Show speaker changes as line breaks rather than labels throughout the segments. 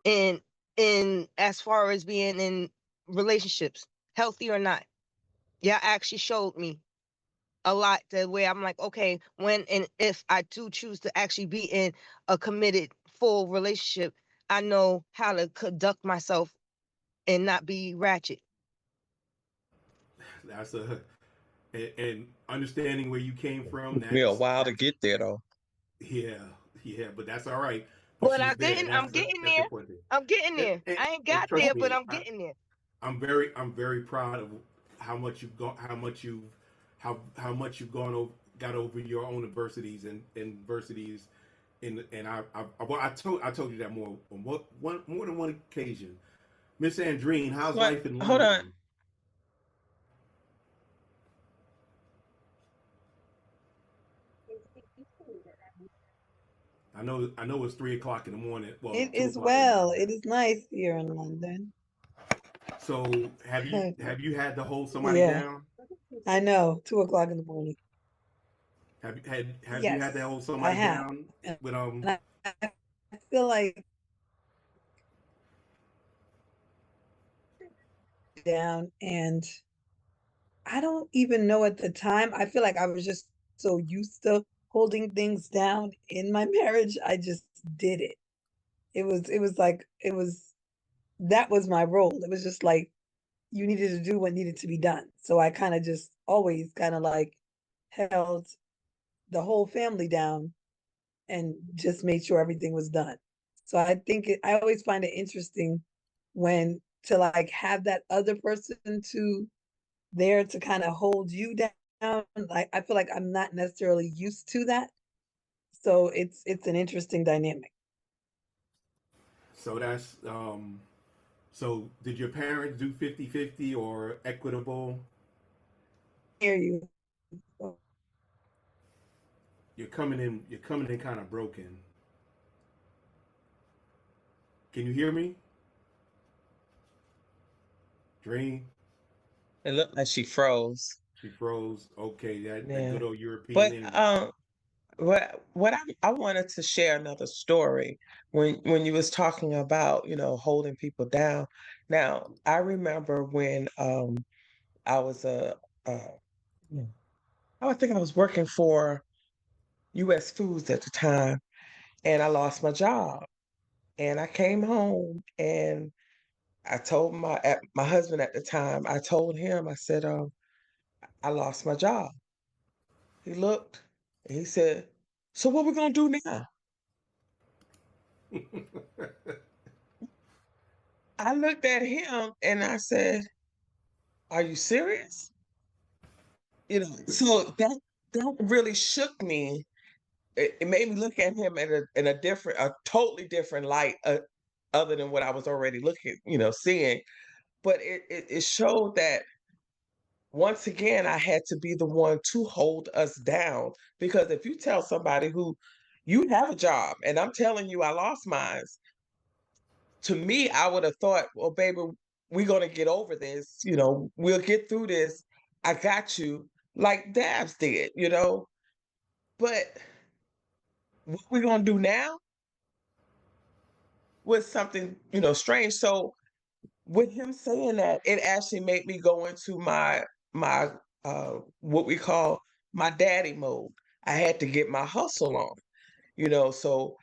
in in as far as being in relationships, healthy or not. Y'all actually showed me a lot, the way I'm like, okay, when and if I do choose to actually be in a committed full relationship, I know how to conduct myself and not be ratchet.
That's and understanding where you came from.
Took me a while to
That's
get there though.
yeah, yeah, but that's all right. But
But
you was there, and
I'm getting
that's the
there.
important thing.
I'm getting
And,
there.
and,
I ain't
and
got there,
trust
but
me,
I'm getting there.
I'm very proud of how much you've gone, how much you've gone over, got over your own adversities and adversities, and I told you that more than one occasion. Miss Andrine, how's
What?
life in
Hold on.
London? I know it's 3 o'clock in the morning. Well,
It
two
is
o'clock in the
well.
morning
It
there.
is nice here in London.
So have you had to hold somebody
Yeah,
down?
I know. 2 o'clock in the morning.
Have you had to
Yes,
hold
I
somebody
have.
down
And
with
I feel like down, and I don't even know at the time. I feel like I was just so used to holding things down in my marriage. I just did it. It was like that was my role. It was just like you needed to do what needed to be done. So I kind of just always kind of like held the whole family down and just made sure everything was done. So I think I always find it interesting when to like have that other person to there to kind of hold you down. Like I feel like I'm not necessarily used to that. So it's an interesting dynamic.
so that's so did your parents do 50-50 or equitable?
Hear you.
You're coming in kind of broken. Can you hear me? Dream?
It looked like she froze.
She froze. Okay, that
Yeah.
good old European
But
internet.
what I wanted to share another story when you was talking about, holding people down. Now, I remember when I was uh I think I was working for US Foods at the time, and I lost my job. And I came home and I told my husband at the time, I told him, I said, I lost my job. He looked and he said, "So what we gonna do now?" I looked at him and I said, "Are you serious?" So that really shook me. It made me look at him in a totally different light, other than what I was already seeing. But it showed that once again I had to be the one to hold us down, because if you tell somebody who you have a job and I'm telling you I lost mine, to me, I would have thought, well, baby, we're gonna get over this. We'll get through this. I got you, like Dabs did. But what we're gonna do now was something, strange. So with him saying that, it actually made me go into my what we call my daddy mode. I had to get my hustle on. So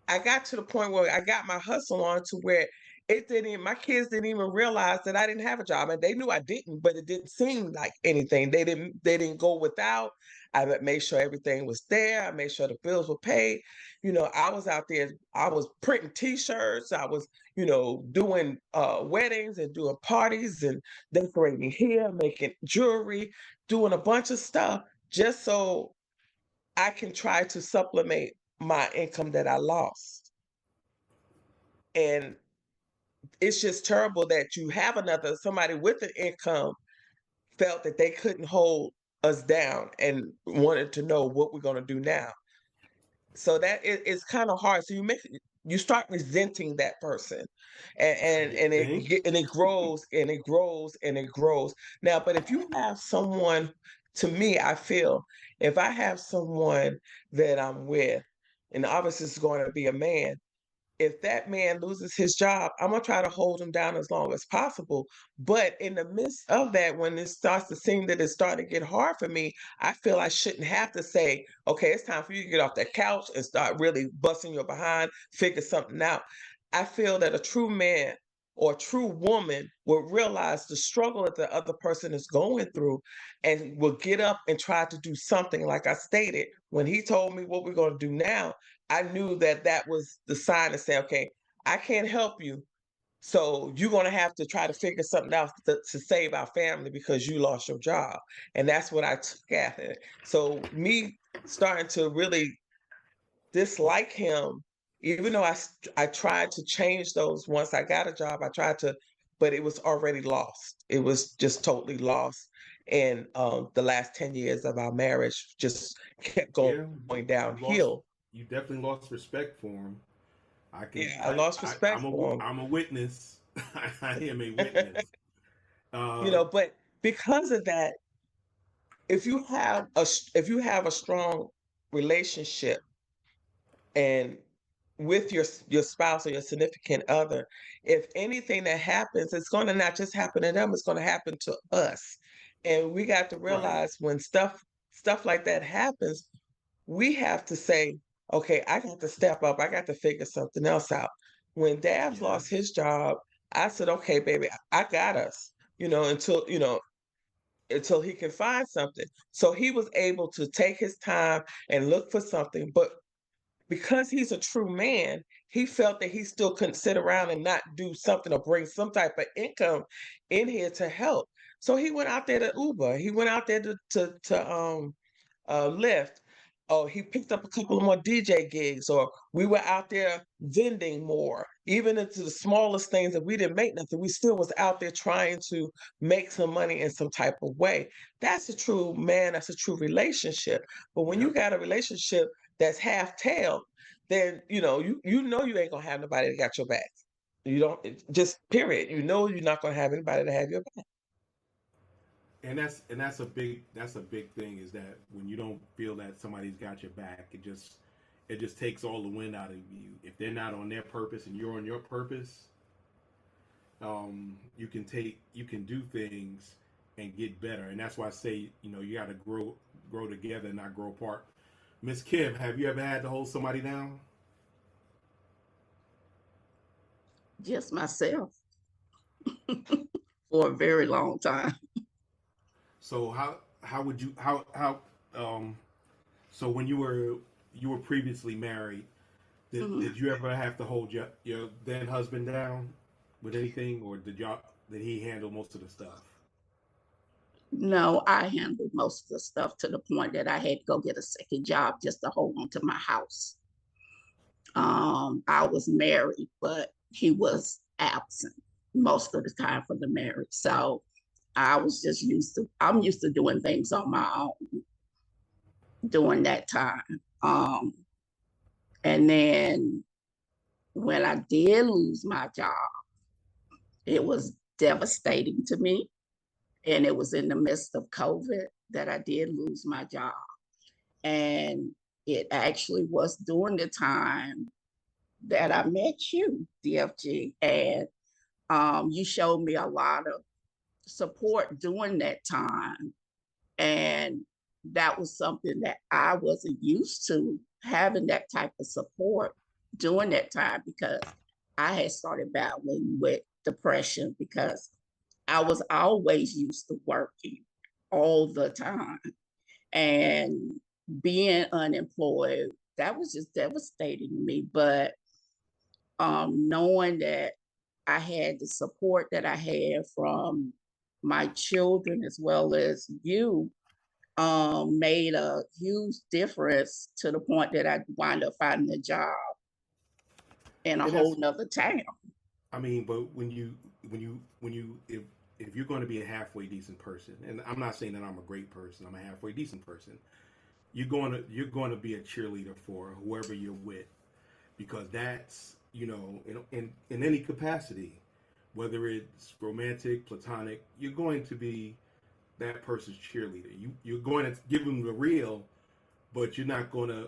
I got to the point where I got my hustle on to where my kids didn't even realize that I didn't have a job, and they knew I didn't, but it didn't seem like anything. They didn't go without. I made sure everything was there. I made sure the bills were paid. I was out there, I was printing t-shirts. I was, doing weddings and doing parties and decorating here, making jewelry, doing a bunch of stuff just so I can try to supplement my income that I lost. And it's just terrible that you have somebody with an income felt that they couldn't hold us down and wanted to know what we're going to do now. So it's kind of hard. So you start resenting that person, and
You
and
think?
it grows and it grows and it grows. Now, but if you have someone, to me, I feel if I have someone that I'm with, and obviously it's going to be a man, if that man loses his job, I'm gonna try to hold him down as long as possible. But in the midst of that, when it starts to seem that it's starting to get hard for me, I feel I shouldn't have to say, okay, it's time for you to get off that couch and start really busting your behind, figure something out. I feel that a true man or a true woman will realize the struggle that the other person is going through and will get up and try to do something. Like I stated, when he told me what we're going to do now, I knew that that was the sign to say, okay, I can't help you. So you're going to have to try to figure something out to save our family because you lost your job. And that's what I took at it. So me starting to really dislike him, even though I tried to change those once I got a job, I tried to, but it was already lost. It was just totally lost. And the last 10 years of our marriage just kept
Yeah,
going
you lost.
downhill.
You definitely lost respect for him. I can.
Yeah, I lost respect for him.
I'm a witness. I am a witness.
You
Uh,
know, but because of that, if you have a strong relationship and with your spouse or your significant other, if anything that happens, it's going to not just happen to them, it's going to happen to us. And we got to
right.
realize when stuff like that happens, we have to say, okay, I got to step up. I got to figure something else out. When Dabs lost
Yes.
his job, I said, okay, baby, I got us, until he can find something. So he was able to take his time and look for something. But because he's a true man, he felt that he still couldn't sit around and not do something or bring some type of income in here to help. So he went out there to Uber. He went out there to Lyft. Oh, he picked up a couple of more DJ gigs, or we were out there vending more. Even into the smallest things that we didn't make nothing, we still was out there trying to make some money in some type of way. That's a true man. That's a true relationship. But when you
Yep.
got a relationship that's half tailed, then you know you ain't gonna have nobody that got your back. You don't just period. You know you're not gonna have anybody to have your back.
That's a big thing is that when you don't feel that somebody's got your back, it just takes all the wind out of you. If they're not on their purpose and you're on your purpose, you can do things and get better. And that's why I say, you got to grow together and not grow apart. Miss Kim, have you ever had to hold somebody down?
Just myself for a very long time.
So how would you how so when you were previously married,
Mhm.
did you ever have to hold your then husband down with anything, or did he handle most of the stuff?
No, I handled most of the stuff to the point that I had to go get a second job just to hold on to my house. I was married, but he was absent most of the time for the marriage. So I'm used to doing things on my own during that time. And then when I did lose my job, it was devastating to me. And it was in the midst of COVID that I did lose my job. And it actually was during the time that I met you, DFG, and you showed me a lot of support during that time. And that was something that I wasn't used to, having that type of support during that time, because I had started battling with depression because I was always used to working all the time. And being unemployed, that was just devastating to me. But knowing that I had the support that I had from my children as well as you, made a huge difference to the point that I wound up finding a job in a
And
whole
that's
nother town.
I mean, but when you if you're going to be a halfway decent person, and I'm not saying that I'm a great person, I'm a halfway decent person. You're going to be a cheerleader for whoever you're with, because that's in any capacity, whether it's romantic, platonic, you're going to be that person's cheerleader. You're going to give them the real, but you're not gonna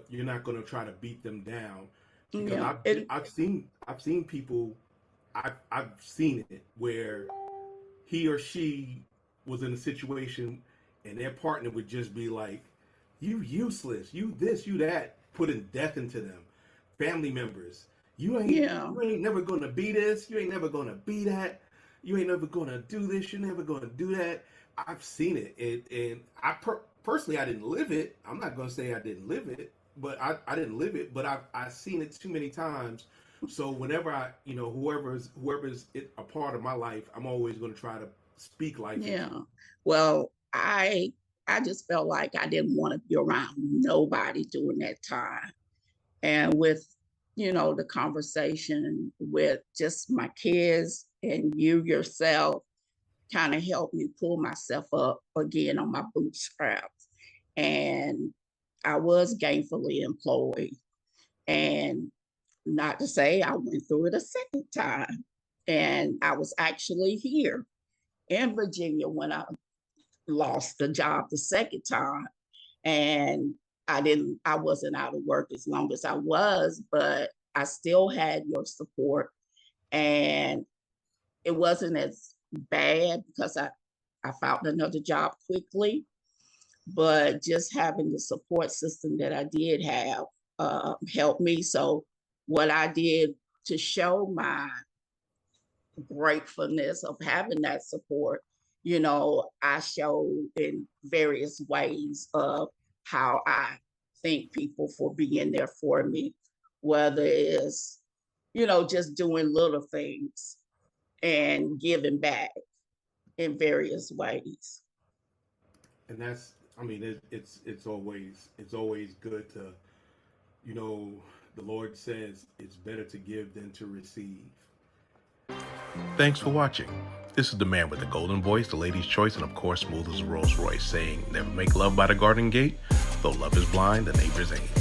try to beat them down, Because
Yeah.
I've seen people, I've seen it where he or she was in a situation and their partner would just be like, "You useless, you this, you that," putting death into them. Family members,
Yeah.
you ain't never gonna be this, you ain't never gonna be that, you ain't never gonna do this, you're never gonna do that. I've seen it, and personally I didn't live it. I'm not gonna say I didn't live it, but I didn't live it, but I've seen it too many times. So whenever I, whoever's a part of my life, I'm always gonna try to speak life into
Yeah.
it.
Well, I just felt like I didn't want to be around nobody during that time. And with, the conversation with just my kids and you yourself kind of helped me pull myself up again on my bootstraps. And I was gainfully employed. And not to say I went through it a second time. And I was actually here in Virginia when I lost the job the second time. And I wasn't out of work as long as I was, but I still had your support. And it wasn't as bad because I found another job quickly, but just having the support system that I did have helped me. So what I did to show my gratefulness of having that support, I showed in various ways of how I thank people for being there for me, whether it's, just doing little things and giving back in various ways.
And that's, I mean, it's always good to, the Lord says it's better to give than to receive. Thanks for watching. This is the man with the golden voice, the lady's choice, and of course, smooth as a Rolls Royce, saying, never make love by the garden gate, though love is blind, the neighbor's ain't.